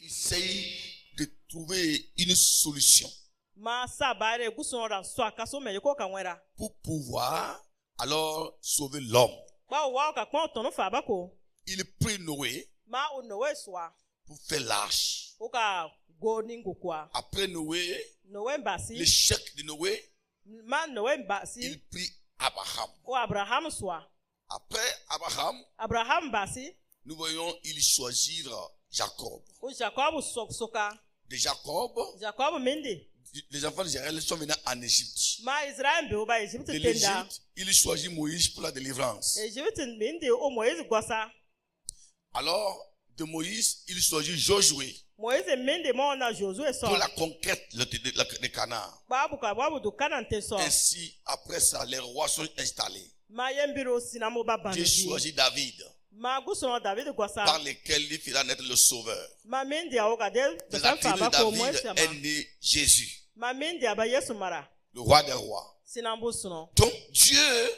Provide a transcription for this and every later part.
essaye de trouver une solution pour pouvoir alors sauver l'homme. Il prit Noé pour faire l'arche. Après Noé, l'échec de Noé, il prit Abraham. Après Abraham, nous voyons, il choisit Jacob. De Jacob, les enfants d'Israël sont venus en Égypte. De l'Égypte, il choisit Moïse pour la délivrance. Alors, de Moïse, il choisit Josué pour la conquête de Canaan. Ainsi, après ça, les rois sont installés. Dieu choisit David, par lequel il fera naître le sauveur. De la tribu de David est né Jésus, le roi des rois. Donc Dieu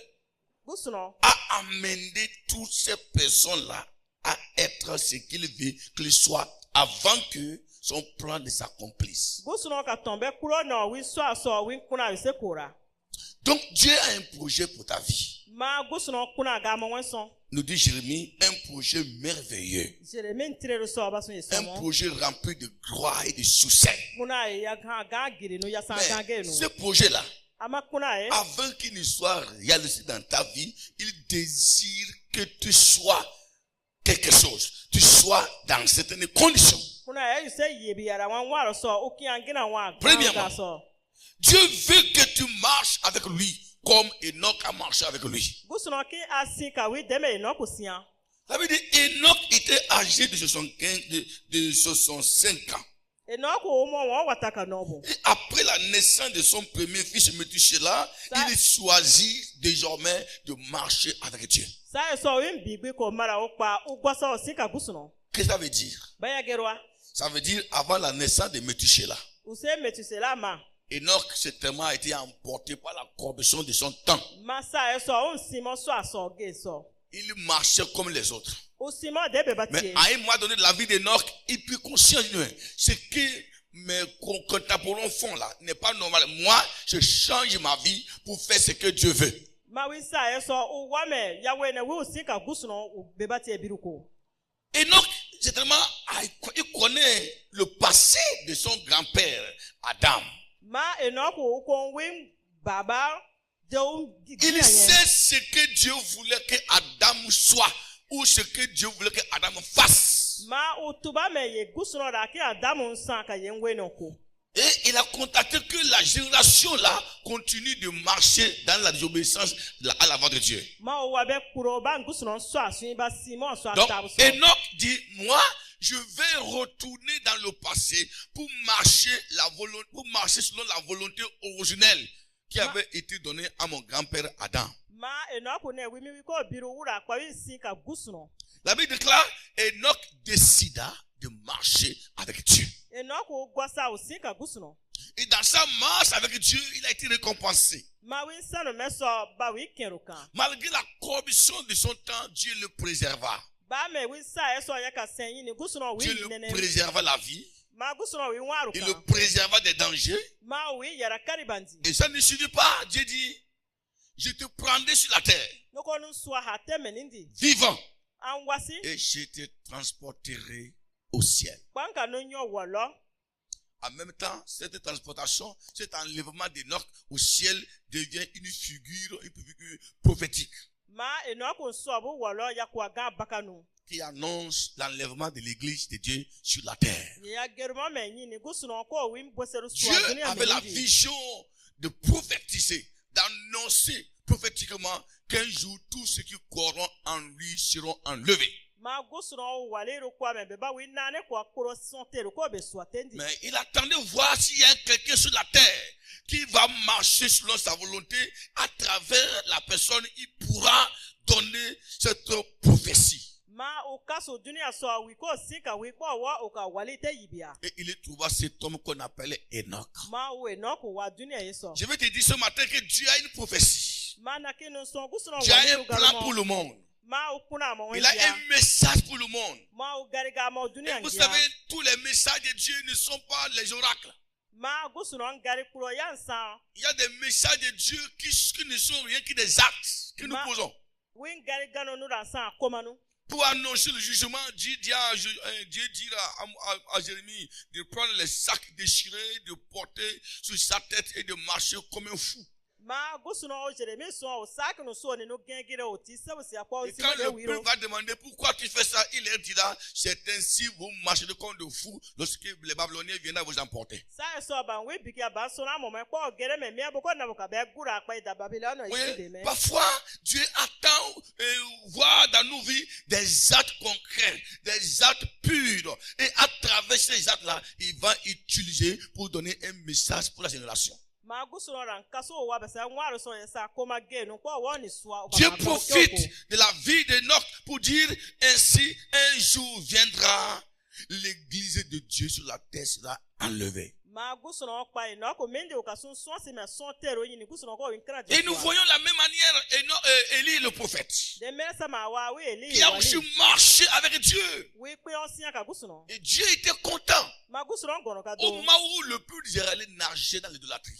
a amené toutes ces personnes-là à être ce qu'il veut qu'ils soient avant que son plan ne s'accomplisse. Donc Dieu a un projet pour ta vie. Nous dit Jérémie, un projet merveilleux. Un projet rempli de gloire et de succès. Mais ce projet-là, avant qu'il ne soit réalisé dans ta vie, il désire que tu sois quelque chose. Tu sois dans certaines conditions. Premièrement, Dieu veut que tu marches avec lui comme Enoch a marché avec lui. Ça veut dire Enoch était âgé de 65 ans. Et après la naissance de son premier fils Métushélah, il choisit désormais de marcher avec Dieu. Qu'est-ce que ça veut dire? Ça veut dire avant la naissance de Métushélah, Enoch certainement a été emporté par la corruption de son temps. Il marchait comme les autres. Mais à un moment donné de la vie d'Enoch, il prit conscience de ce que mes contemporains font là n'est pas normal. Moi, je change ma vie pour faire ce que Dieu veut. Enoch, certainement, il connaît le passé de son grand-père, Adam. Il sait ce que Dieu voulait que Adam soit ou ce que Dieu voulait que Adam fasse. Et il a constaté que la génération là continue de marcher dans la désobéissance à la voix de Dieu. Donc, Enoch dit, moi, je vais retourner dans le passé pour marcher selon la volonté originelle qui avait été donnée à mon grand-père Adam. La Bible déclare, Enoch décida de marcher avec Dieu. Et dans sa marche avec Dieu, il a été récompensé. Malgré la corruption de son temps, Dieu le préserva. Dieu le préserva la vie. Il le préserva des dangers. Et ça ne suffit pas. Dieu dit, je te prendrai sur la terre, vivant, et je te transporterai au ciel. En même temps, cette transportation, cet enlèvement d'Enoch au ciel devient une figure prophétique qui annonce l'enlèvement de l'église de Dieu sur la terre. Dieu avait la vision de prophétiser, d'annoncer prophétiquement qu'un jour tous ceux qui croiront en lui seront enlevés. Mais il attendait voir s'il y a quelqu'un sur la terre qui va marcher selon sa volonté. À travers la personne, il pourra donner cette prophétie. Et il trouva cet homme qu'on appelait Enoch. Je vais te dire ce matin que Dieu a une prophétie. Dieu a un plan pour le monde. Il a un message pour le monde. Et vous savez, tous les messages de Dieu ne sont pas les oracles. Il y a des messages de Dieu qui ne sont rien que des actes que nous posons. Pour annoncer le jugement, Dieu dira à Jérémie de prendre les sacs déchirés, de porter sur sa tête et de marcher comme un fou. Et quand le peuple va demander pourquoi tu fais ça, il leur dira, c'est ainsi vous marcherez comme de fous lorsque les Babyloniens viennent vous emporter. Oui, parfois, Dieu attend voir dans nos vies des actes concrets, des actes purs. Et à travers ces actes-là, il va utiliser pour donner un message pour la génération. Dieu profite de la vie d'Enoch pour dire ainsi un jour viendra, l'église de Dieu sur la terre sera enlevée. Et nous voyons la même manière Élie le prophète, qui a aussi marché avec Dieu. Et Dieu était content au moment où le peuple d'Israël nageait dans l'idolâtrie.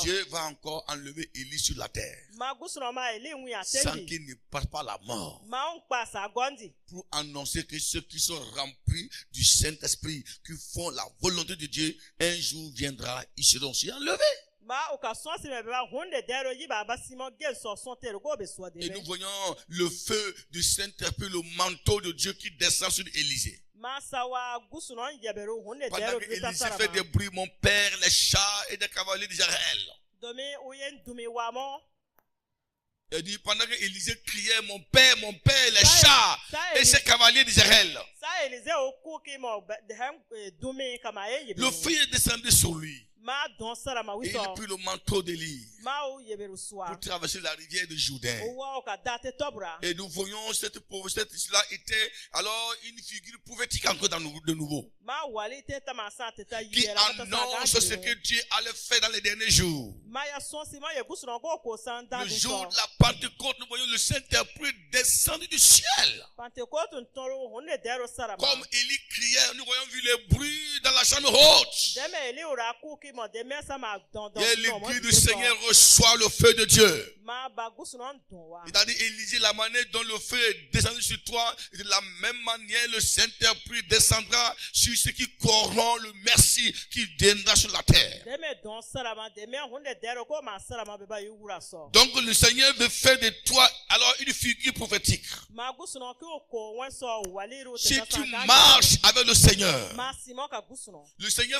Dieu va encore enlever Élie sur la terre sans qu'il ne passe par la mort, pour annoncer que ceux qui sont remplis du Saint-Esprit, qui font la volonté de Dieu, un jour viendra, ils seront aussi enlevés. Et nous voyons le feu du Saint-Esprit, le manteau de Dieu qui descend sur Élisée. Pendant que Élisée fait des bruits, mon père, les chats et des cavaliers d'Israël. Il dit, pendant que Élisée criait, mon père, les chats et ses cavaliers d'Israël. Le feu est descendu sur lui. Et il prit le manteau d'Élie pour traverser la rivière de Jourdain. Et nous voyons cela était alors une figure prophétique encore de nouveau, qui annonce ce que Dieu allait faire dans les derniers jours. Le jour de la Pentecôte, nous voyons le Saint-Esprit descendu du ciel. Comme Élie criait, nous voyons vu les bruits dans la chambre haute. Et l'église du Seigneur reçoit le feu de Dieu. C'est-à-dire, Élisée, la manière dont le feu est descendu sur toi, et de la même manière, le Saint-Esprit descendra sur ceux qui corrompt le merci qui viendra sur la terre. Donc, le Seigneur veut faire de toi alors une figure prophétique. Si tu marches avec le Seigneur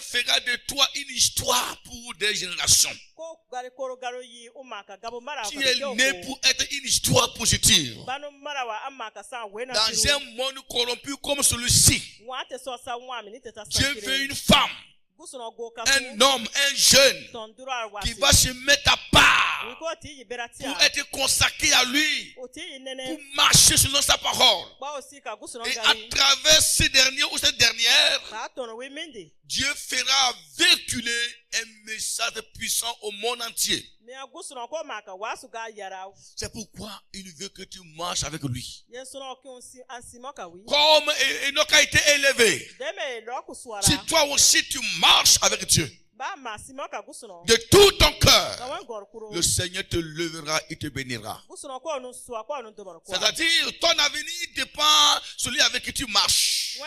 fera de toi une histoire pour des générations. Tu es né pour être une histoire positive. Dans un monde corrompu comme celui-ci, Dieu veut une femme, un homme, un jeune qui va se mettre à part pour être consacré à lui, pour marcher selon sa parole. Et à travers ces derniers ou cette dernière, Dieu fera véhiculer un message puissant au monde entier. C'est pourquoi il veut que tu marches avec lui. Comme Enoch a été élevé, si toi aussi tu marches avec Dieu de tout ton cœur, le Seigneur te lèvera et te bénira. C'est-à-dire, ton avenir dépend de celui avec qui tu marches.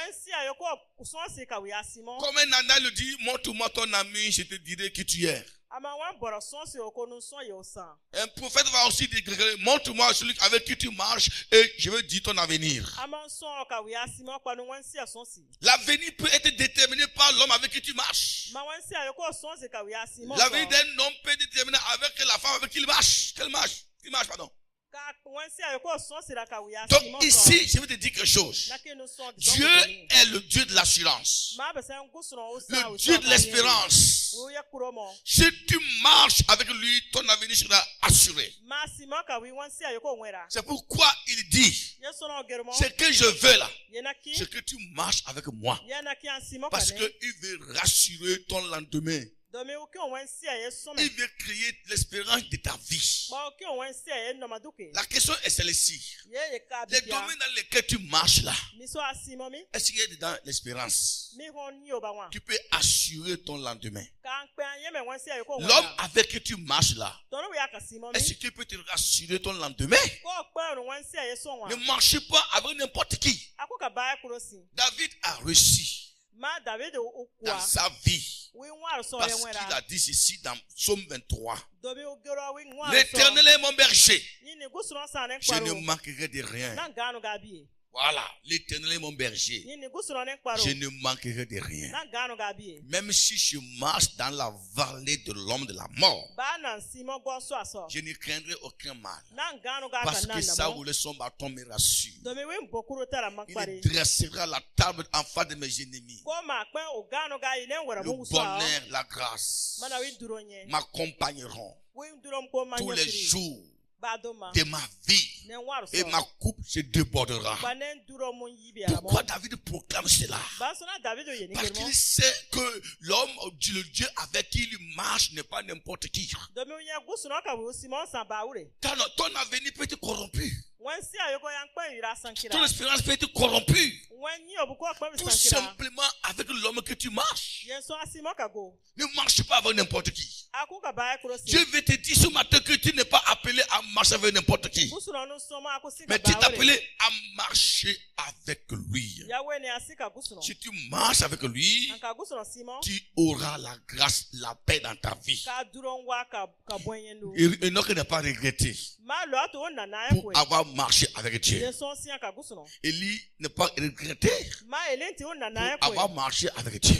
Comme un Nana le dit, montre-moi ton ami, je te dirai qui tu es. Un prophète va aussi dire, montre-moi celui avec qui tu marches et je vais dire ton avenir. L'avenir peut être déterminé par l'homme avec qui tu marches. L'avenir d'un homme peut être déterminé avec la femme avec qui il marche. Qu'il marche, pardon. Donc ici, je vais te dire quelque chose. Dieu est le Dieu de l'assurance, le Dieu de l'espérance. Si tu marches avec lui, ton avenir sera assuré. C'est pourquoi il dit, ce que je veux là, c'est que tu marches avec moi, parce qu'il veut rassurer ton lendemain. Il veut créer l'espérance de ta vie. La question est celle-ci. Les domaines dans lesquels tu marches là, est-ce qu'il y a dans l'espérance? Tu peux assurer ton lendemain. L'homme avec qui tu marches là, est-ce que tu peux te rassurer ton lendemain? Ne marchez pas avec n'importe qui. David a réussi dans sa vie. Parce qu'il a dit ceci dans Psaume 23. L'Éternel est mon berger. Je ne manquerai de rien. Voilà, l'Éternel est mon berger. Je ne manquerai de rien. Même si je marche dans la vallée de l'homme de la mort, je ne craindrai aucun mal. Parce que Saoul et son bâton me rassurent. Il dressera la table en face de mes ennemis. Le bonheur, la grâce m'accompagneront tous les jours de ma vie, et ma coupe se débordera. Pourquoi David proclame cela? Parce qu'il sait que l'homme, le Dieu avec qui il marche n'est pas n'importe qui. Ton avenir peut être corrompu. Ton espérance peut être corrompue. Tout simplement avec l'homme que tu marches. Ne marche pas avec n'importe qui. Dieu veut te dire ce matin que tu n'es pas appelé à marcher avec n'importe qui. Mais tu es appelé à marcher avec lui. Si tu marches avec lui, tu auras la grâce, la paix dans ta vie. Et donc, il n'a pas regretté pour avoir marché avec Dieu. Élie n'a pas regretté pour avoir marché avec Dieu.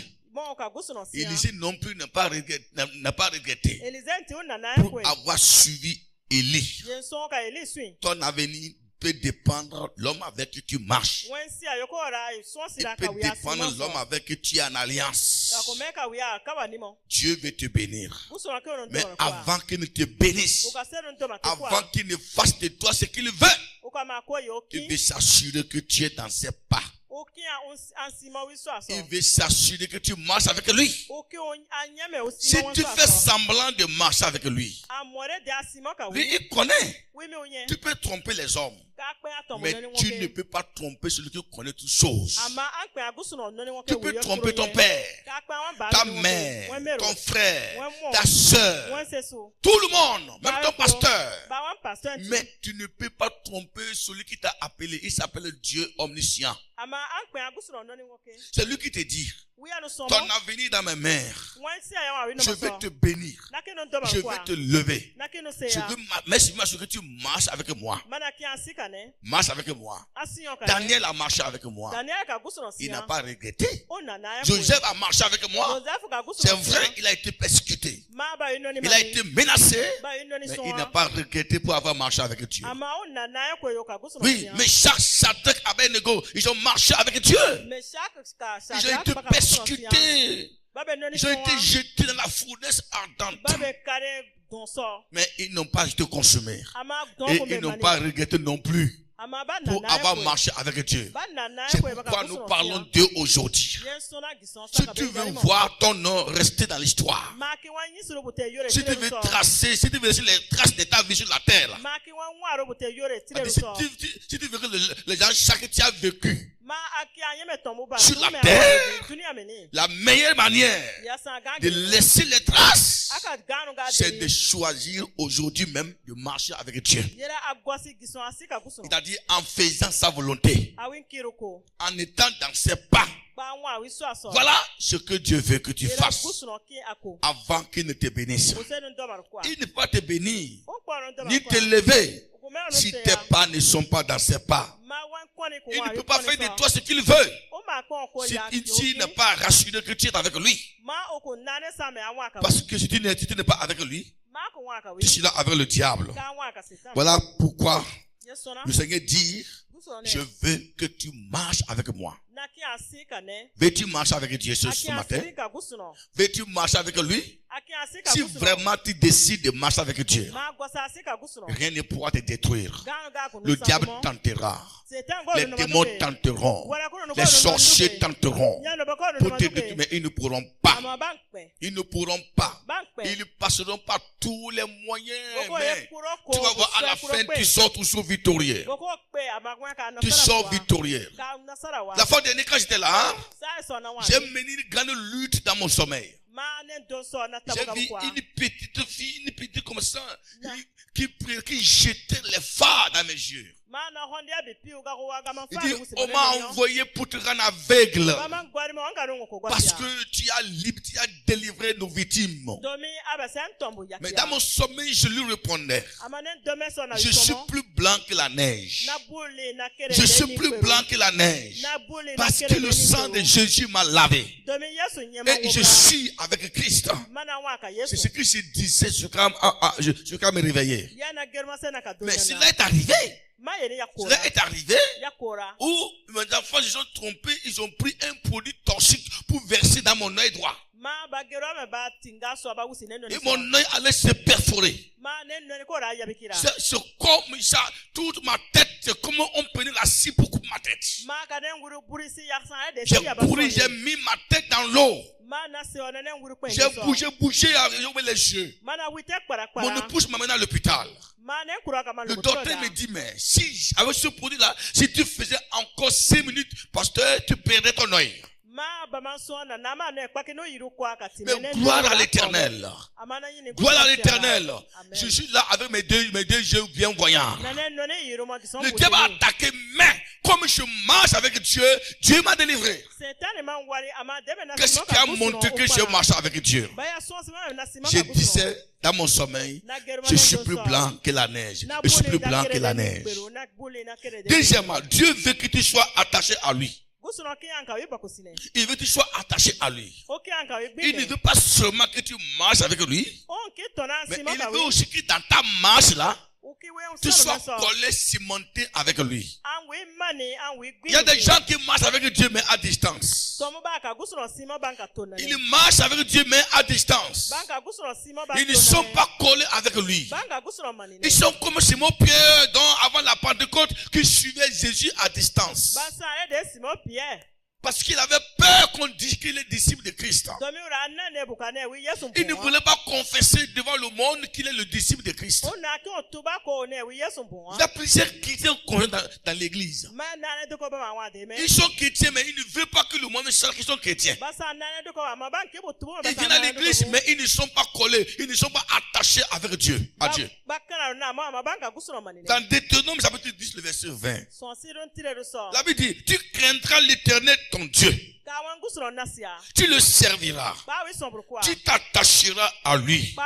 Élisée non plus n'a pas regretté pour avoir suivi Élie. Ton avenir peut dépendre de l'homme avec qui tu marches. Il peut dépendre de l'homme avec qui tu es en alliance. Dieu veut te bénir. Mais avant qu'il ne te bénisse, avant qu'il ne fasse de toi ce qu'il veut, il veut s'assurer que tu es dans ses pas. Il veut s'assurer que tu marches avec lui. Si tu fais semblant de marcher avec lui, lui il connaît. Tu peux tromper les hommes, mais tu ne peux pas tromper celui qui connaît toutes choses. Tu peux tromper ton père, ta mère, ton frère, ta soeur, tout le monde, même ton pasteur. Mais tu ne peux pas tromper celui qui t'a appelé. Il s'appelle Dieu omniscient. C'est lui qui te dit: ton avenir dans mes mains, je vais te bénir, je vais te lever, je veux m'assurer que tu marches avec moi. Marche avec moi. Daniel a marché avec moi, il n'a pas regretté. Joseph a marché avec moi. C'est vrai, il a été persécuté, il a été menacé, mais il n'a pas regretté pour avoir marché avec Dieu. Oui, mais Shadrach, Abednego, ils ont marché avec Dieu. Ils ont été persécutés. Ils ont été jetés dans la fournaise ardente. Mais ils n'ont pas été consumés. Et ils n'ont pas regretté non plus pour avoir marché avec Dieu. C'est pourquoi nous parlons d'eux aujourd'hui. Si tu veux voir ton nom rester dans l'histoire, si tu veux tracer, si tu veux laisser les traces de ta vie sur la terre, si tu veux que les gens, chaque que tu as vécu sur la terre, la meilleure manière de laisser les traces, c'est de choisir aujourd'hui même de marcher avec Dieu. C'est-à-dire en faisant sa volonté, en étant dans ses pas. Voilà ce que Dieu veut que tu fasses avant qu'il ne te bénisse. Il ne peut pas te bénir ni te lever si tes pas ne sont pas dans ses pas. Il ne peut pas faire de toi ce qu'il veut s'il n'est pas rassuré que tu es avec lui. Parce que si tu n'es pas avec lui, tu seras avec le diable. Voilà pourquoi le Seigneur dit: je veux que tu marches avec moi. Veux-tu marcher avec Dieu ce matin? Veux-tu marcher avec lui? Si vraiment tu décides de marcher avec Dieu, rien ne pourra te détruire. Le diable tentera, les démons tenteront, les sorciers tenteront, pour te détruire, mais ils ne pourront pas. Ils ne pourront pas. Ils passeront par tous les moyens. Mais tu vas voir, à la fin, tu sors toujours victorieux. Tu sors victorieux. La fois dernière, quand j'étais là, j'ai mené une grande lutte dans mon sommeil. J'ai vu une petite fille, une petite comme ça, qui jetait les phares dans mes yeux. Il dit, on m'a envoyé pour te rendre aveugle. Parce que tu as délivré nos victimes. Mais dans mon sommeil, je lui répondais, je suis plus blanc que la neige. Je suis plus blanc que la neige. Parce que le sang de Jésus m'a lavé. Et je suis avec Christ. C'est ce que je disais, je vais me réveiller. Mais cela est arrivé. Cela est arrivé où mes enfants se sont trompés, ils ont pris un produit toxique pour verser dans mon œil droit. Et mon œil allait se perforer. C'est comme ça, toute ma tête, c'est comme on prenait la scie pour couper ma tête. J'ai mis ma tête dans l'eau. J'ai bougé avec les yeux. Mon épouse m'a mené à l'hôpital. Le docteur me dit, mais si, avec ce produit-là, si tu faisais encore 5 minutes, pasteur, tu perdrais ton œil. Mais gloire à l'Éternel. Gloire à l'Éternel. Je suis là avec mes deux yeux bien voyants. Le diable a attaqué, mais comme je marche avec Dieu, Dieu m'a délivré. Qu'est-ce qui a montré que je marche avec Dieu? Je disais dans mon sommeil, je suis plus blanc que la neige. Je suis plus blanc que la neige. Deuxièmement, Dieu veut que tu sois attaché à lui. Il veut que tu sois attaché à lui. Il ne veut pas seulement que tu marches avec lui, mais il veut aussi que dans ta marche là, tu sois collé, cimenté avec lui. Il y a des gens qui marchent avec Dieu mais à distance. Ils marchent avec Dieu mais à distance. Ils ne sont pas collés avec lui. Ils sont comme Simon-Pierre avant la Pentecôte qui suivait Jésus à distance. Parce qu'il avait peur qu'on dise qu'il est disciple de Christ. Il ne voulait pas confesser devant le monde qu'il est le disciple de Christ. Il y a plusieurs chrétiens dans l'église. Ils sont chrétiens, mais ils ne veulent pas que le monde sache qu'ils sont chrétiens. Ils viennent à l'église, mais ils ne sont pas collés. Ils ne sont pas attachés avec Dieu, à Dieu. Dans Deutéronome, chapitre 10, le verset 20. La Bible dit, tu craindras l'Éternel ton Dieu. Tu le serviras. Tu t'attacheras à lui.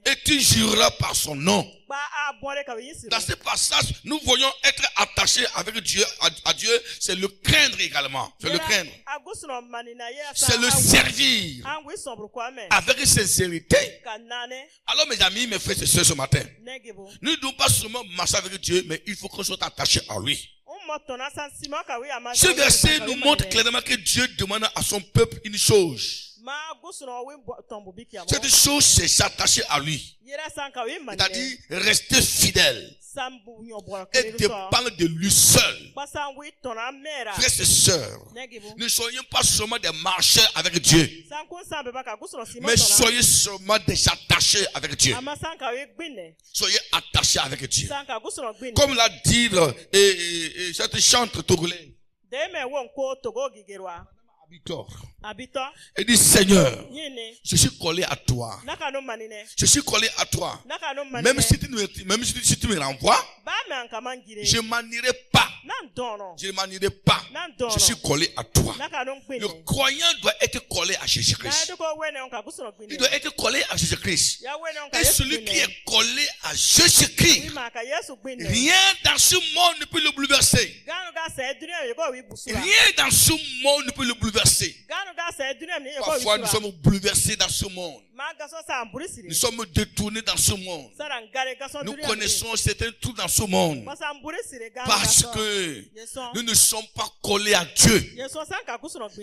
Et tu jureras par son nom. Dans ce passage, nous voyons être attachés avec Dieu, à Dieu, c'est le craindre également. C'est le craindre. C'est le servir avec sincérité. Alors mes amis, mes frères et sœurs, ce matin, nous ne devons pas seulement marcher avec Dieu, mais il faut qu'on soit attaché à lui. Ce verset nous montre clairement que Dieu demande à son peuple une chose. Cette chose, c'est s'attacher à lui. C'est-à-dire rester fidèle et dépendre de lui seul. Frères et sœurs, ne soyons pas seulement des marcheurs avec Dieu, mais soyez seulement des attachés avec Dieu. Soyez attachés avec Dieu. Comme l'a dit cette chantre togolais. Et dit, Seigneur, je suis collé à toi. Je suis collé à toi. Même si tu me renvoies, je ne m'en irai pas. Je ne m'en irai pas. Je suis collé à toi. Le croyant doit être collé à Jésus-Christ. Il doit être collé à Jésus-Christ. Et celui qui est collé à Jésus-Christ, rien dans ce monde ne peut le bouleverser. Rien dans ce monde ne peut le bouleverser. Parfois nous sommes bouleversés dans ce monde. Nous sommes détournés dans ce monde. Nous connaissons certains trucs dans ce monde. Parce que nous ne sommes pas collés à Dieu.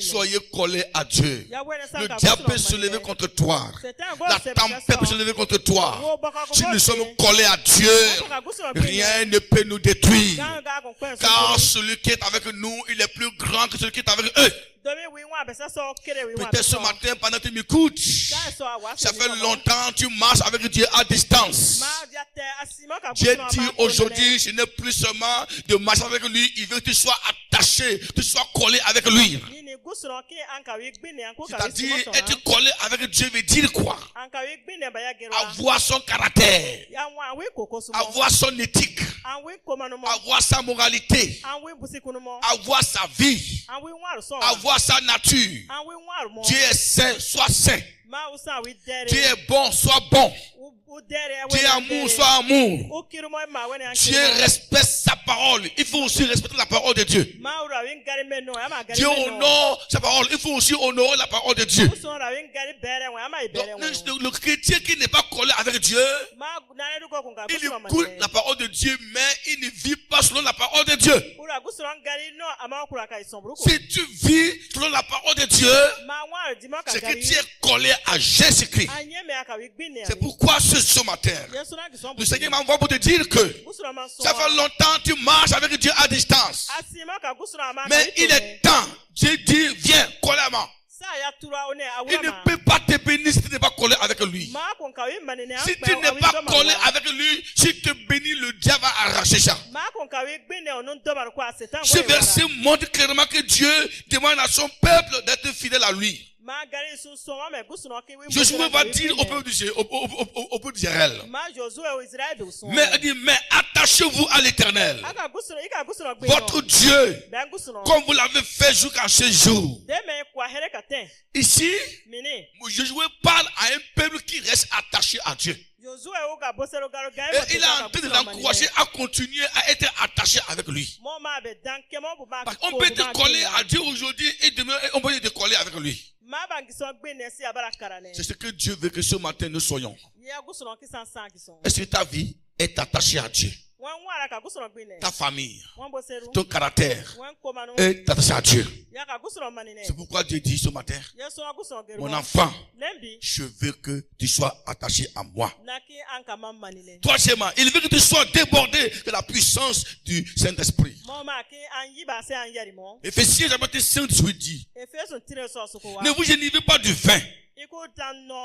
Soyez collés à Dieu. Le diable peut se lever contre toi. La tempête peut se lever contre toi. Si nous sommes collés à Dieu, rien ne peut nous détruire. Car celui qui est avec nous, il est plus grand que celui qui est avec eux. Peut-être ce matin, pendant que tu m'écoutes, ça fait longtemps que tu marches avec Dieu à distance. Dieu dit aujourd'hui, je n'ai plus seulement de marcher avec lui, il veut que tu sois attaché, que tu sois collé avec lui. C'est-à-dire, être collé avec Dieu veut dire quoi? Avoir son caractère, avoir son éthique, avoir sa moralité, avoir sa vie, avoir sa nature. Dieu est saint, sois saint. Dieu est bon, sois bon. Dieu est amour, sois amour. Dieu respecte sa parole. Il faut aussi respecter la parole de Dieu. Dieu honore sa parole. Il faut aussi honorer la parole de Dieu. Donc, le chrétien qui n'est pas collé avec Dieu, il écoute la parole de Dieu, mais il ne vit pas selon la parole de Dieu. Si tu vis selon la parole de Dieu, c'est que tu es collé à Jésus-Christ. C'est pourquoi ce matin, le Seigneur m'envoie pour te dire que ça fait longtemps que tu marches avec Dieu à distance. Mais il est temps. Dieu dit, viens, colle-moi. Il ne peut pas te bénir si tu n'es pas collé avec lui. Si tu n'es pas collé avec lui, si tu te bénis, le diable va arracher ça. Ce verset montre clairement que Dieu demande à son peuple d'être fidèle à lui. Josué va dire au peuple d'Israël. Mais il dit, mais attachez-vous à l'Éternel, votre Dieu, comme vous l'avez fait jusqu'à ce jour. Ici, Josué parle à un peuple qui reste attaché à Dieu. Et il est en train de l'encourager à continuer à être attaché avec lui. Parce qu'on peut être collé à Dieu aujourd'hui et demain on peut être collé avec lui. C'est ce que Dieu veut que ce matin nous soyons. Est-ce que ta vie est attachée à Dieu? Ta famille, ton caractère est attaché à Dieu. C'est pourquoi Dieu dit ce matin, mon enfant, je veux que tu sois attaché à moi. Troisièmement, il veut que tu sois débordé de la puissance du Saint-Esprit. Éphésiens chapitre 5, 18 dit, ne vous enivez pas du vin.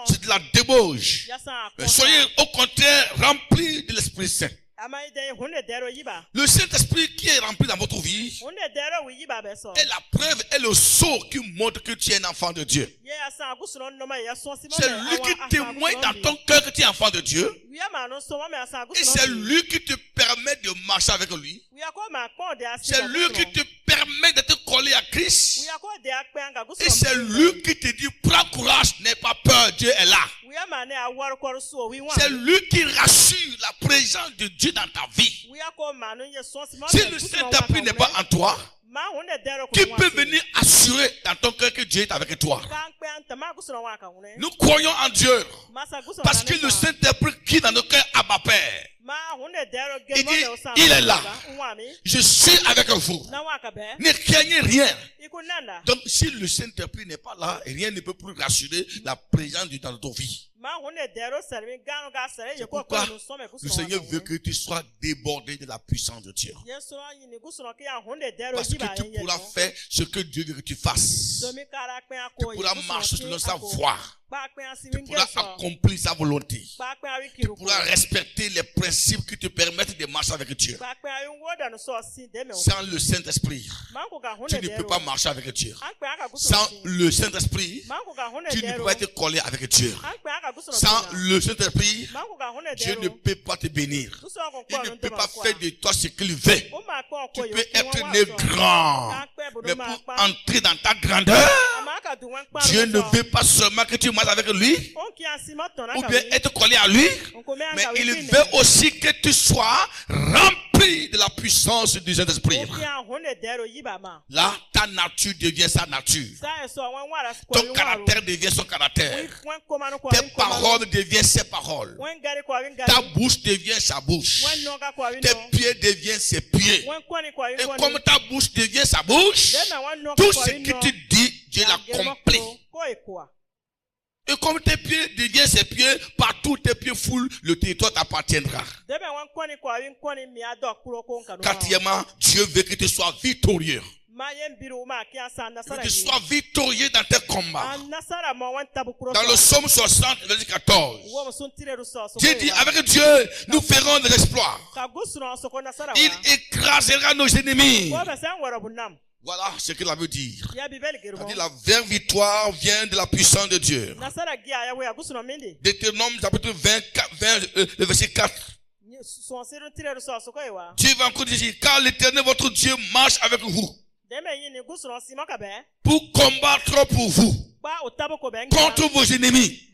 C'est de la débauche. Mais soyez au contraire remplis de l'Esprit Saint. Le Saint-Esprit qui est rempli dans votre vie est la preuve et le sceau qui montre que tu es un enfant de Dieu. C'est lui qui témoigne dans ton cœur que tu es enfant de Dieu. Et c'est lui qui te permet de marcher avec lui. C'est lui qui te permet d'être collé à Christ. Et c'est lui qui te dit, prends courage, n'aie pas peur, Dieu est là. C'est lui qui rassure la présence de Dieu dans ta vie. Si le Saint-Esprit n'est pas en toi, qui peut venir assurer dans ton cœur que Dieu est avec toi? Nous croyons en Dieu parce que le Saint-Esprit qui est dans nos cœurs Abba Père. Il dit, il est là. Je suis avec vous. Ne craignez rien. Donc si le Saint-Esprit n'est pas là, rien ne peut plus rassurer la présence de Dieu dans notre vie. C'est pourquoi le Seigneur veut que tu sois débordé de la puissance de Dieu. Parce que tu pourras faire ce que Dieu veut que tu fasses. Tu pourras marcher selon sa voie. Tu pourras accomplir sa volonté. Tu pourras respecter les principes qui te permettent de marcher avec Dieu. Sans le Saint-Esprit, tu ne peux pas marcher avec Dieu. Sans le Saint-Esprit, tu ne peux pas être collé avec Dieu. Sans le Saint-Esprit, Dieu ne peut pas te bénir. Il ne peut pas faire de toi ce qu'il veut. Tu peux être né grand, mais pour entrer dans ta grandeur, Dieu ne veut pas seulement que tu marches avec lui, ou bien être collé à lui, mais il veut aussi que tu sois rempli de la puissance du Saint-Esprit. Là, ta nature devient sa nature. Ton caractère devient son caractère. Tes paroles deviennent ses paroles. Ta bouche devient sa bouche. Tes pieds deviennent ses pieds. Et comme ta bouche devient sa bouche, tout ce que tu dis, Dieu l'accomplit. Et comme tes pieds deviennent ses pieds, partout tes pieds foulent, le territoire t'appartiendra. Quatrièmement, Dieu veut que tu sois victorieux. Que tu sois victorieux dans tes combats. Dans le psaume 60, verset 14. Dieu dit, avec Dieu, nous ferons des exploits. Il écrasera nos ennemis. Voilà ce qu'il a veut dire. La vraie victoire vient de la puissance de Dieu. Deutéronome chapitre 20, le verset 4. Dieu va encore dire, car l'Éternel votre Dieu marche avec vous pour combattre pour vous contre vos ennemis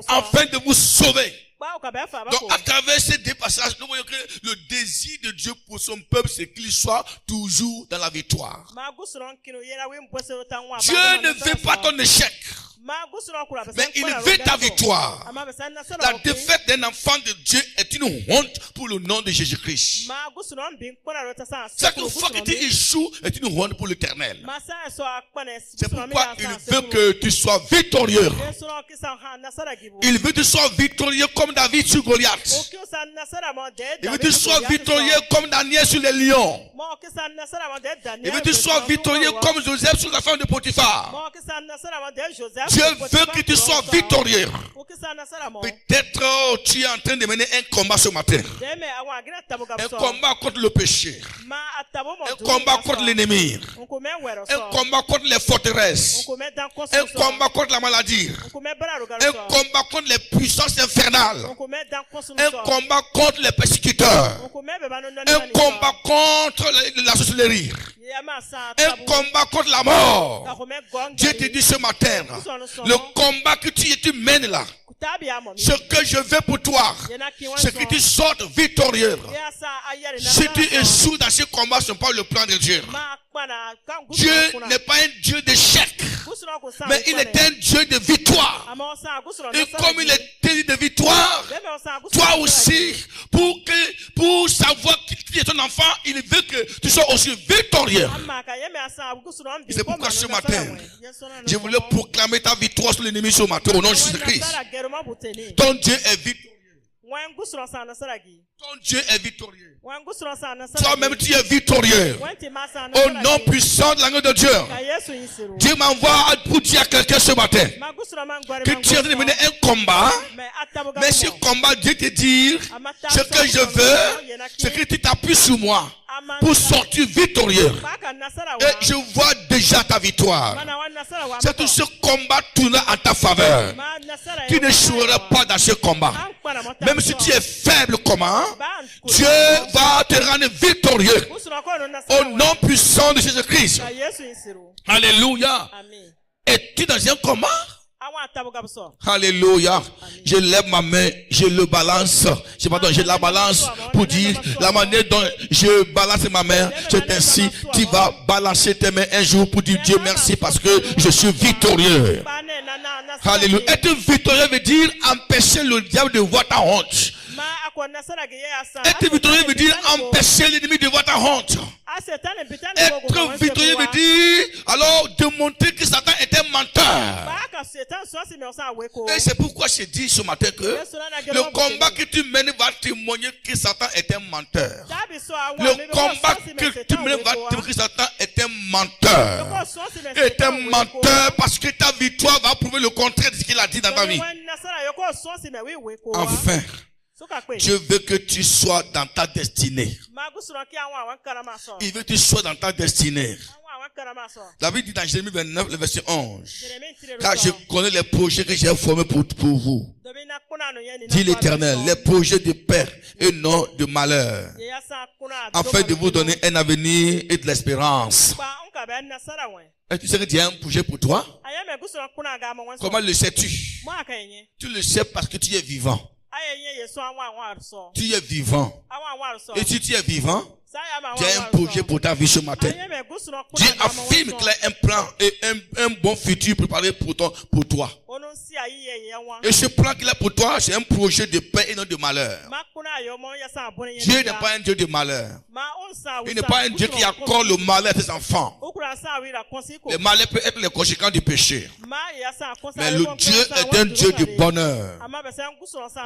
afin de vous sauver. Donc à travers ces deux passages, nous voyons que le désir de Dieu pour son peuple, c'est qu'il soit toujours dans la victoire. Dieu ne veut pas ton échec, mais il veut ta victoire. La défaite d'un enfant de Dieu est une honte pour le nom de Jésus-Christ. Chaque fois que tu échoues est une honte pour l'Éternel. C'est pourquoi il veut que tu sois victorieux. Il veut que tu sois victorieux comme David sur Goliath. Il veut que tu sois victorieux comme Daniel sur les lions. Il veut que tu sois victorieux comme Joseph sur la femme de Potiphar. Dieu veut que tu sois victorieux. Peut-être tu es en train de mener un combat ce matin. Un combat contre le péché. Un combat contre l'ennemi. Un combat contre les forteresses. Un combat contre la maladie. Un combat contre les puissances infernales. Un combat contre les persécuteurs. Un combat contre la sorcellerie. Un combat contre la mort. Dieu te dit ce matin, le combat que tu mènes là, ce que je veux pour toi, c'est que tu sortes victorieux. Si tu échoues dans ce combat, ce n'est pas le plan de Dieu. Dieu n'est pas un Dieu d'échec, mais il est un Dieu de victoire. Et comme il est un Dieu de victoire, toi aussi, pour savoir qui est ton enfant, il veut que tu sois aussi victorieux. C'est pourquoi ce matin, je voulais proclamer ta victoire sur l'ennemi ce matin au nom de Jésus-Christ. Ton Dieu est victorieux. Ton Dieu est victorieux. Toi-même tu es victorieux. Au nom puissant de l'agneau de Dieu. Dieu m'envoie pour dire à quelqu'un ce matin que tu es en train de mener un combat. Mais ce combat, Dieu te dit, ce que je veux, c'est que tu t'appuies sur moi pour sortir victorieux. Et je vois déjà ta victoire. C'est tout ce combat tournant en ta faveur. Tu ne n'échoueras pas dans ce combat. Même si tu es faible comment, Dieu va te rendre victorieux. Au nom puissant de Jésus-Christ. Alléluia. Es-tu dans un combat? Alléluia. Je lève ma main, je le balance. Je la balance pour dire la manière dont je balance ma main. C'est ainsi, tu vas balancer tes mains un jour pour dire Dieu merci parce que je suis victorieux. Alléluia. Être victorieux veut dire empêcher le diable de voir ta honte. Être victorieux veut dire empêcher l'ennemi de voir ta honte. Être victorieux veut dire alors démontrer que Satan est un menteur. Et c'est pourquoi je dis ce matin que le combat que tu mènes va témoigner que Satan est un menteur. Le combat que tu mènes va témoigner que Satan est un menteur. Est un menteur parce que ta victoire va prouver le contraire de ce qu'il a dit dans ta vie. Enfin, Dieu veut que tu sois dans ta destinée. Il veut que tu sois dans ta destinée. David dit dans Jérémie 29, le verset 11. Car je connais les projets que j'ai formés pour vous. Dit l'Éternel, les projets de paix et non de malheur. Afin de vous donner un avenir et de l'espérance. Et tu sais que Dieu a un projet pour toi? Comment le sais-tu? Tu le sais parce que tu es vivant. Tu es vivant. Et si tu es vivant, tu as un projet pour ta vie ce matin. Dieu affirme qu'il a un plan et un bon futur préparé pour toi. Et ce plan qu'il a pour toi, c'est un projet de paix et non de malheur. Dieu n'est pas un Dieu de malheur. Il n'est pas un Dieu qui accorde le malheur à ses enfants. Le malheur peut être le conséquence du péché. Mais le Dieu est un Dieu de bonheur.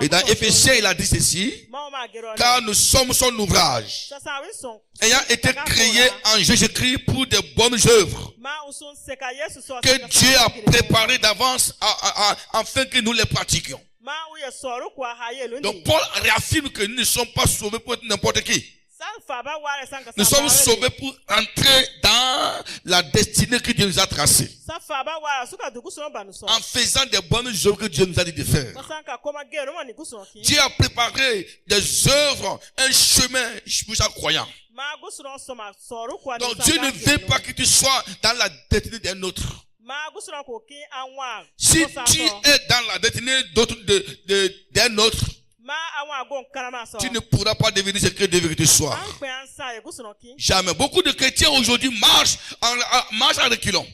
Et dans Éphésiens, il a dit ceci: car nous sommes son ouvrage, ayant été créés en Jésus-Christ pour de bonnes œuvres, que Dieu a préparées d'avance afin que nous les pratiquions. Donc Paul réaffirme que nous ne sommes pas sauvés pour être n'importe qui. Nous sommes sauvés pour entrer dans la destinée que Dieu nous a tracée, en faisant des bonnes œuvres que Dieu nous a dit de faire. Dieu a préparé des œuvres, un chemin pour chaque croyant. Donc Dieu ne veut pas que tu sois dans la destinée d'un autre. Si tu es dans la destinée d'un autre, tu ne pourras pas devenir ce que Dieu veut que tu sois. Jamais. Beaucoup de chrétiens aujourd'hui marchent en reculant.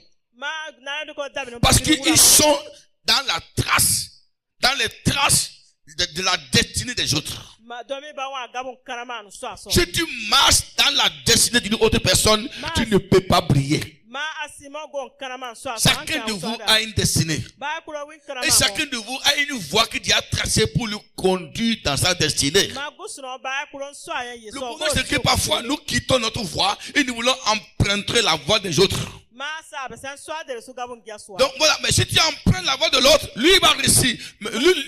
Parce qu'ils sont dans les traces de la destinée des autres. Si tu marches dans la destinée d'une autre personne, tu ne peux pas briller. Chacun de vous a une destinée. Et chacun de vous a une voie que Dieu a tracée pour le conduire dans sa destinée. Le problème, c'est que parfois nous quittons notre voie et nous voulons emprunter la voie des autres. Donc voilà, mais si tu empruntes la voie de l'autre, lui va réussir.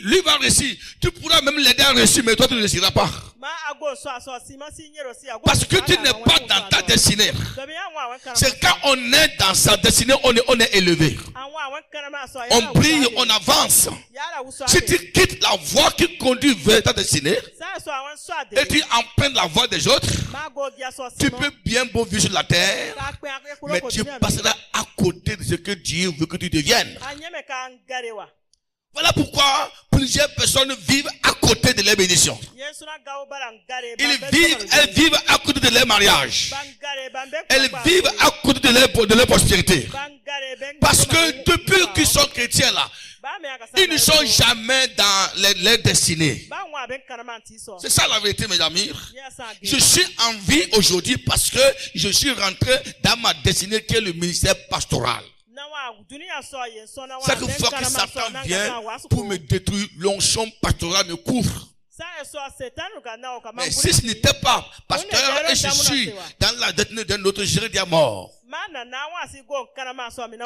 Lui va réussir. Tu pourras même l'aider à réussir, mais toi tu ne réussiras pas. Parce que tu n'es pas dans ta destinée. C'est quand on est dans sa destinée, on est élevé. On brille, on avance. Si tu quittes la voie qui conduit vers ta destinée et tu empruntes la voie des autres, tu peux bien beau vivre sur la terre, mais tu passeras à côté de ce que Dieu veut que tu deviennes. Voilà pourquoi plusieurs personnes vivent à côté de leur bénédiction. Elles vivent à côté de leur mariage. Elles vivent à côté de leur prospérité. Parce que depuis qu'ils sont chrétiens là, ils ne sont jamais dans leur destinée. C'est ça la vérité, mes amis. Je suis en vie aujourd'hui parce que je suis rentré dans ma destinée qui est le ministère pastoral. Chaque fois que Satan vient pour me détruire, l'onction pastorale me couvre. Mais si ce n'était pas pasteur et je suis dans la destinée d'un autre, je serais déjà mort. Il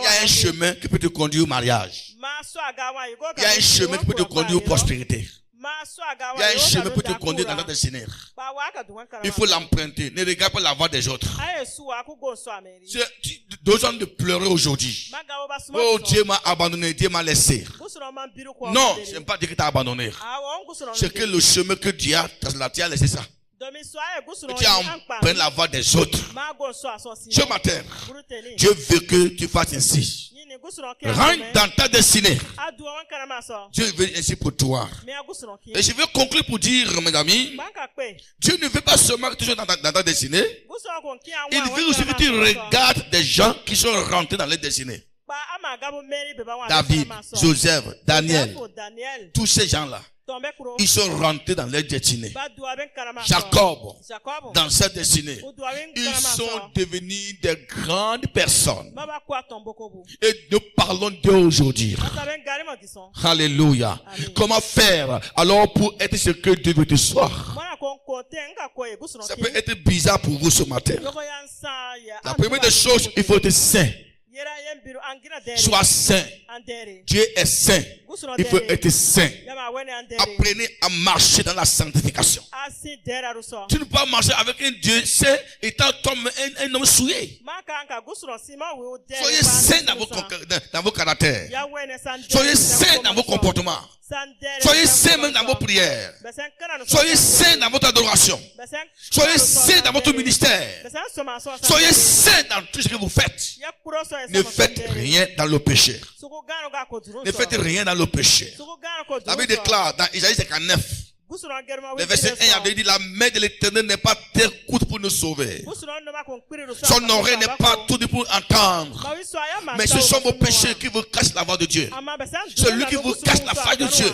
y a un chemin qui peut te conduire au mariage. Il y a un chemin qui peut te conduire aux prospérités. Il y a un chemin pour te conduire dans la destinée. Il faut l'emprunter. Ne regarde pas la voie des autres. Tu besoin de pleurer aujourd'hui. Oh, Dieu m'a abandonné, Dieu m'a laissé. Non, je n'aime pas dire que tu as abandonné. C'est que le chemin que Dieu a laissé ça. Et tu empruntes la voie des autres. Ce matin, Dieu veut que tu fasses ainsi. Rentre dans ta destinée. Dieu veut ainsi pour toi. Et je veux conclure pour dire, mes amis, Dieu ne veut pas seulement que tu sois dans ta destinée. Il veut aussi que tu regardes des gens qui sont rentrés dans leur destinée. David, Joseph, Daniel, tous ces gens-là, ils sont rentrés dans leur destinée. Jacob, dans sa destinée, ils sont devenus des grandes personnes. Et nous parlons d'eux aujourd'hui. Alléluia. Comment faire alors pour être ce que Dieu veut que tu sois? Ça peut être bizarre pour vous ce matin. La première des choses, il faut être saint. Sois saint. Dieu est saint. Il faut être saint. Apprenez à marcher dans la sanctification. Tu ne peux pas marcher avec un Dieu saint étant comme un homme souillé. Soyez saint dans vos caractères. Soyez saint dans vos comportements. Soyez saint même dans vos prières. Soyez saint dans votre adoration. Soyez saint dans votre ministère. Soyez saint dans tout ce que vous faites. Ne faites rien dans le péché. Ne faites rien dans le péché. La Bible déclare dans Isaïe 59, le verset 1 avait dit: la main de l'Éternel n'est pas très courte pour nous sauver. Son oreille n'est pas toute pour entendre. Mais ce sont vos péchés qui vous cachent la voix de Dieu. Celui qui vous cache la face de Dieu.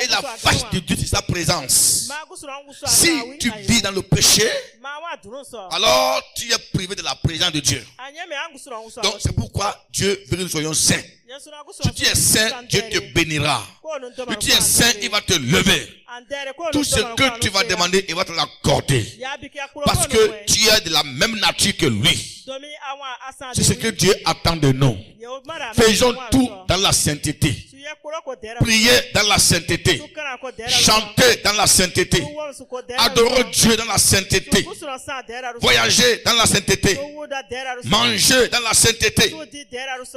Et la face de Dieu, c'est sa présence. Si tu vis dans le péché, alors tu es privé de la présence de Dieu. Donc c'est pourquoi Dieu veut que nous soyons saints. Si tu es saint, Dieu te bénira. Si tu es saint, il va te lever. Tout ce que tu vas demander, il va te l'accorder. Parce que tu es de la même nature que lui. C'est ce que Dieu attend de nous. Faisons tout dans la sainteté. Priez dans la sainteté. Chantez dans la sainteté. Adorez Dieu dans la sainteté. Voyagez dans la sainteté. Mangez dans la sainteté.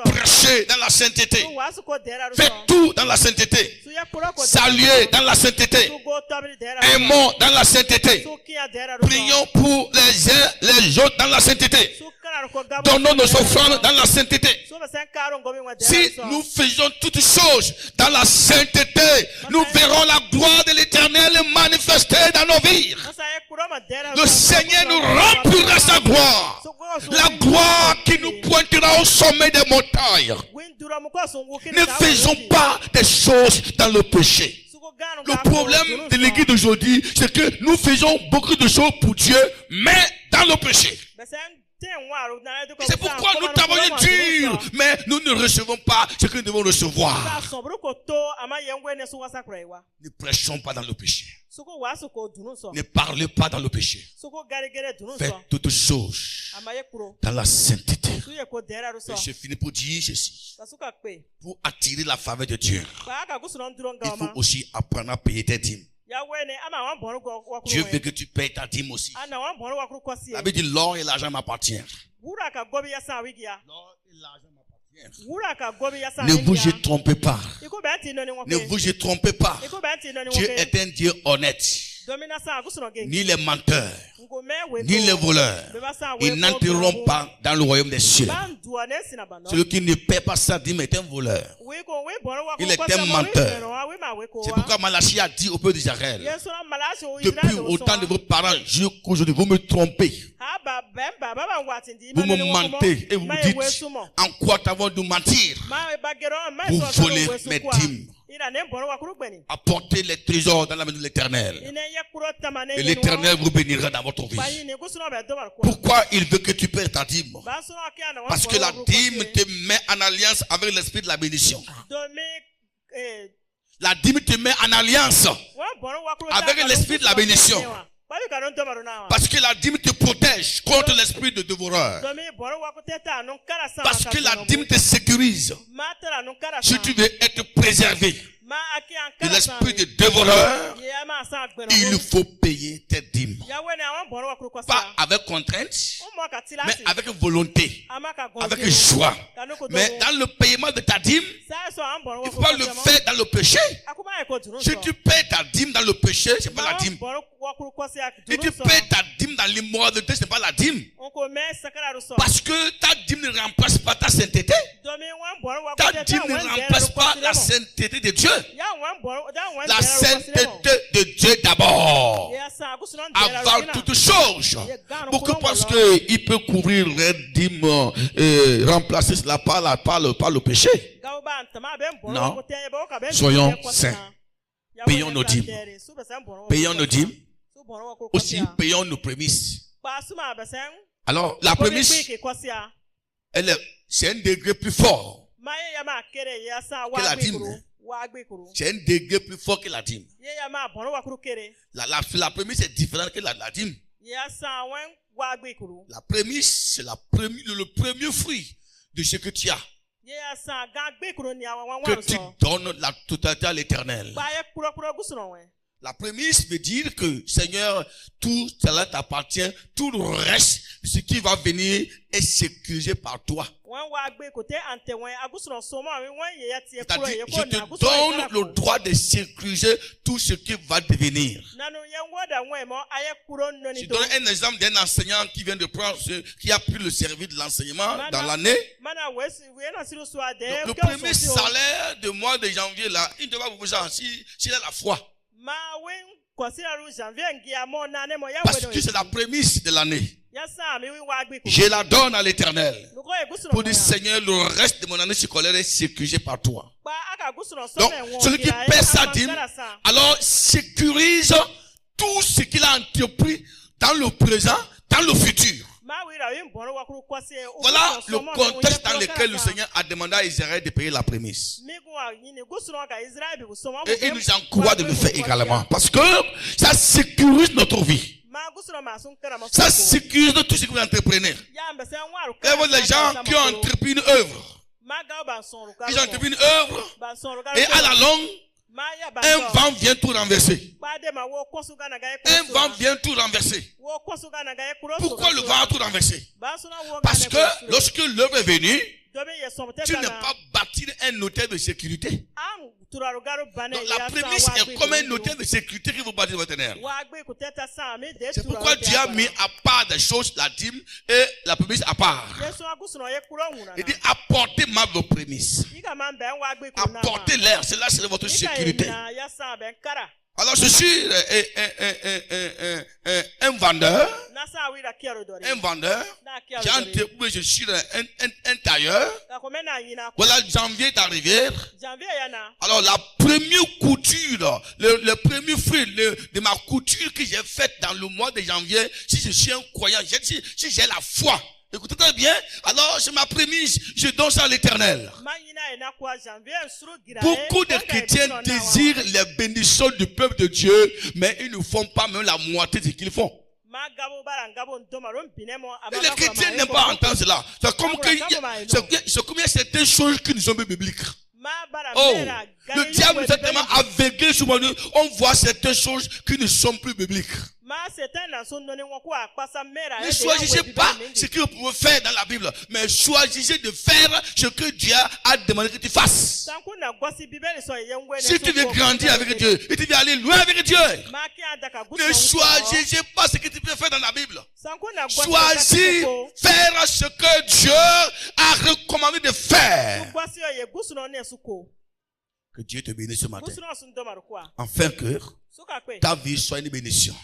Prêchez dans la sainteté. Faites tout dans la sainteté. Saluez dans la sainteté. Aimons dans la sainteté. Prions pour les uns les autres dans la sainteté. Donnons nos offrandes dans la sainteté. Si nous faisons toutes choses dans la sainteté, nous verrons la gloire de l'Éternel manifestée dans nos vies. Le Seigneur nous remplira sa gloire. La gloire qui nous pointera au sommet des montagnes. Ne faisons pas des choses dans le péché. Le problème de l'église d'aujourd'hui, c'est que nous faisons beaucoup de choses pour Dieu, mais dans le péché. C'est pourquoi nous travaillons dur, mais nous ne recevons pas ce que nous devons recevoir. Ne prêchons pas dans le péché. Ne parlez pas dans le péché. Faites toutes choses dans la sainteté. Et je finis pour dire ceci. Pour attirer la faveur de Dieu, il faut aussi apprendre à payer tes dîmes. Dieu veut que tu payes ta dîme aussi. La Bible dit l'or et l'argent m'appartiennent. L'or et l'argent m'appartiennent. Ne vous trompez pas. Ne vous trompez pas. Dieu est un Dieu honnête. Ni les menteurs, ni les voleurs, ils n'entreront pas dans le royaume des cieux. Celui qui ne paie pas sa dîme est un voleur. Il est un menteur. C'est pourquoi Malachie a dit au peuple d'Israël, depuis autant de vos parents jusqu'aujourd'hui, vous me trompez. Vous me mentez et vous dites, en quoi t'avons-nous mentir? Vous volez mes dîmes. Apportez les trésors dans la maison de l'Éternel. Et l'Éternel vous bénira dans votre vie. Pourquoi il veut que tu paies ta dîme? Parce que la dîme te met en alliance avec l'esprit de la bénédiction. La dîme te met en alliance avec l'esprit de la bénédiction. Parce que la dîme te protège contre l'esprit de dévoreur. Parce que la dîme te sécurise. Si tu veux être préservé de l'esprit de dévoreur, il faut payer tes dîmes. Pas avec contrainte, mais avec volonté, avec joie. Mais dans le paiement de ta dîme, il faut pas le faire dans le péché. Si tu payes ta dîme dans le péché, c'est pas la dîme. Si tu payes ta dîme dans l'immoralité, c'est pas la dîme. Parce que ta dîme ne remplace pas ta sainteté. Ta dîme ne remplace pas la sainteté de Dieu. La sainteté de Dieu d'abord. Avant toute chose. Pourquoi? Parce qu'il peut couvrir les dîmes et remplacer cela par le péché. Non. Soyons saints. Payons nos dîmes. Payons nos dîmes. Aussi, payons nos prémices. Alors, la prémisse, c'est un degré plus fort que la dîme. C'est un degré plus fort que la dîme. La prémisse est différente que la dîme. La prémisse, c'est le premier fruit de ce que tu as. Que tu donnes la totalité à l'Éternel. La prémisse veut dire que, Seigneur, tout cela t'appartient, tout le reste, ce qui va venir est sécurisé par toi. C'est-à-dire, je te donne le droit de sécuriser tout ce qui va devenir. Je donne un exemple d'un enseignant qui vient de prendre, qui a pris le service de l'enseignement dans l'année. Le premier salaire du mois de janvier, là, il doit vous dire s'il a la foi. Parce que c'est la prémisse de l'année. Je la donne à l'Éternel. Pour dire, Seigneur, le reste de mon année scolaire est sécurisé par toi. Donc, celui qui paie sa dîme, alors sécurise tout ce qu'il a entrepris dans le présent, dans le futur. Voilà le contexte dans lequel le Seigneur a demandé à Israël de payer la prémisse. Et il nous encourage de le faire également. Parce que ça sécurise notre vie. Ça sécurise tout ce que vous entreprenez. Et les gens qui ont entrepris une œuvre. Ils ont entrepris une œuvre. Et à la longue, un vent vient tout renverser. Un vent vient tout renverser. Pourquoi le vent a tout renversé? Parce que lorsque l'œuvre est venue, tu n'as pas bâti un hôtel de sécurité. Donc la prémisse est comme un hôtel de sécurité que vous bâtissez votre terre. C'est pourquoi Dieu a mis à part des choses, la dîme et la prémisse à part. Il dit apportez-moi vos prémices. Apportez-les, cela c'est votre sécurité. Alors je suis un vendeur. Je suis un tailleur. Voilà, janvier est arrivé. Alors la première couture, le premier fruit de ma couture que j'ai faite dans le mois de janvier, si je suis un croyant, si j'ai la foi, écoutez très bien, alors c'est ma prémisse, je donne ça à l'Éternel. Beaucoup de chrétiens désirent les bénédictions du peuple de Dieu, mais ils ne font pas même la moitié de ce qu'ils font. Et les chrétiens n'aiment pas entendre cela. C'est comme il y a certaines choses qui ne sont pas bibliques. Oh, le diable nous a tellement aveuglés souvent, on voit certaines choses qui ne sont plus bibliques. Ne choisissez pas ce que vous pouvez faire dans la Bible, mais choisissez de faire ce que Dieu a demandé que tu fasses. Si tu veux grandir avec Dieu, et tu veux aller loin avec Dieu, ne choisissez pas ce que tu peux faire dans la Bible. Choisis faire ce que Dieu a recommandé de faire. Que Dieu te bénisse ce matin. Afin que ta vie soit une bénédiction.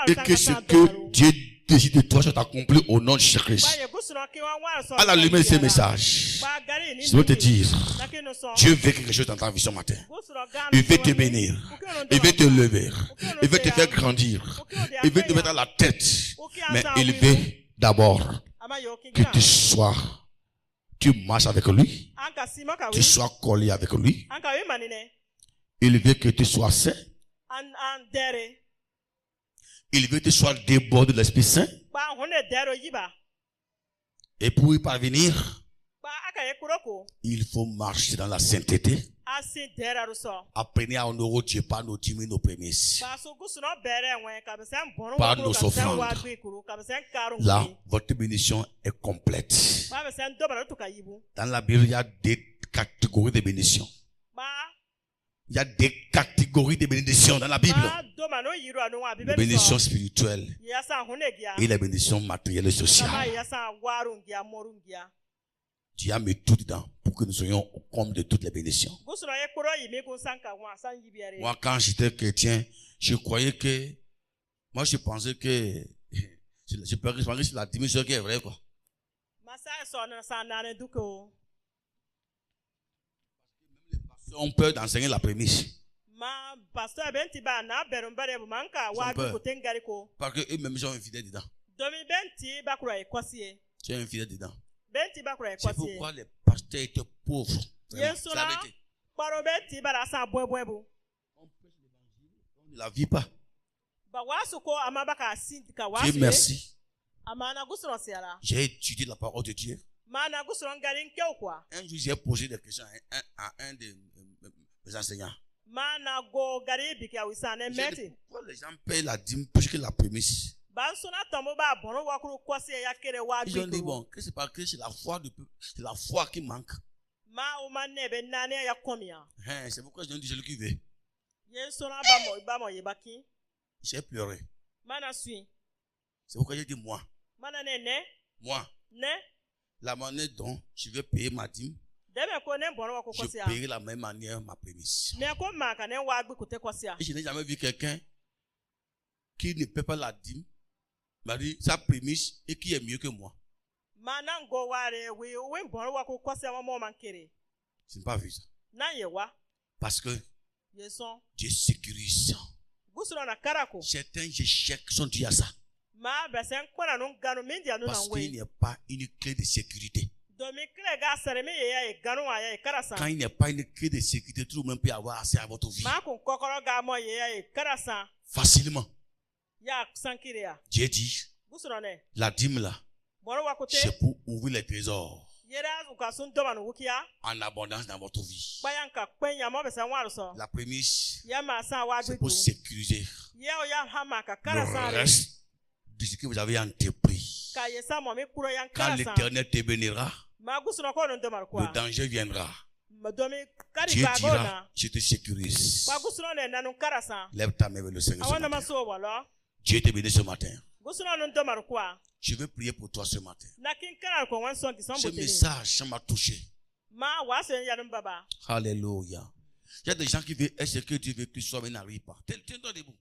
Et que ce que Dieu décide de toi soit accompli au nom de Jésus-Christ. À la lumière de ces messages, je veux te dire, Dieu veut quelque chose dans ta vie ce matin. Il veut te bénir. Il veut te lever. Il veut te faire grandir. Il veut te mettre à la tête. Mais il veut d'abord que tu marches avec lui. Tu sois collé avec lui. Il veut que tu sois saint. Il veut que tu sois débordé de l'Esprit Saint. Et pour y parvenir, il faut marcher dans la sainteté. Apprenez à honorer Dieu par nos dîmes et nos prémices, par nos offrandes. Là, votre bénédiction est complète. Dans la Bible, il y a des catégories de bénédictions. Il y a des catégories de bénédictions dans la Bible. Les bénédictions spirituelles et les bénédictions matérielles et sociales. Dieu a mis tout dedans pour que nous soyons au comble de toutes les bénédictions. Moi, quand j'étais chrétien, je croyais que... Moi, je pensais que... Je pensais que c'est la dimension qui est vraie, quoi. On peur d'enseigner la prémisse. Parce qu'eux-mêmes sont infidèles dedans. Tu es infidèle dedans. C'est pourquoi les pasteurs étaient pauvres. C'est la vérité. On ne la vit pas. Dieu merci. J'ai étudié la parole de Dieu. Un jour, j'ai posé des questions à un de mes enseignants. J'ai dit, pourquoi les gens payent la dîme plus que la prémisse? Ils ont dit, bon, que c'est parce que c'est la foi du peuple, c'est la foi qui manque. C'est pourquoi je dis celui qui veut. J'ai pleuré. C'est pourquoi j'ai dit moi. Moi. La manière dont je vais payer ma dîme, je paierai la même manière ma prémisse. Et je n'ai jamais vu quelqu'un qui ne paie pas la dîme, m'a dit sa prémisse et qui est mieux que moi. Je n'ai pas vu ça. Parce que Dieu sécurise. Certains échecs sont dus à ça. Parce qu'il n'y a pas une clé de sécurité. Quand il n'y a pas une clé de sécurité, tout le monde peut avoir accès à votre vie. Facilement. Dieu dit, la dîme là, c'est pour ouvrir les trésors en abondance dans votre vie. La prémisse, c'est pour sécuriser le reste de ce que vous avez entrepris. Quand l'Éternel te bénira, le danger viendra. Dieu dira, je te sécurise. Lève ta main vers le Seigneur ce matin. Dieu te bénit ce matin. Je veux prier pour toi ce matin. Ce message, ça m'a touché. Alléluia. Il y a des gens qui veulent, est-ce que Dieu veut que tu sois, mais n'arrive pas. Tiens-toi debout.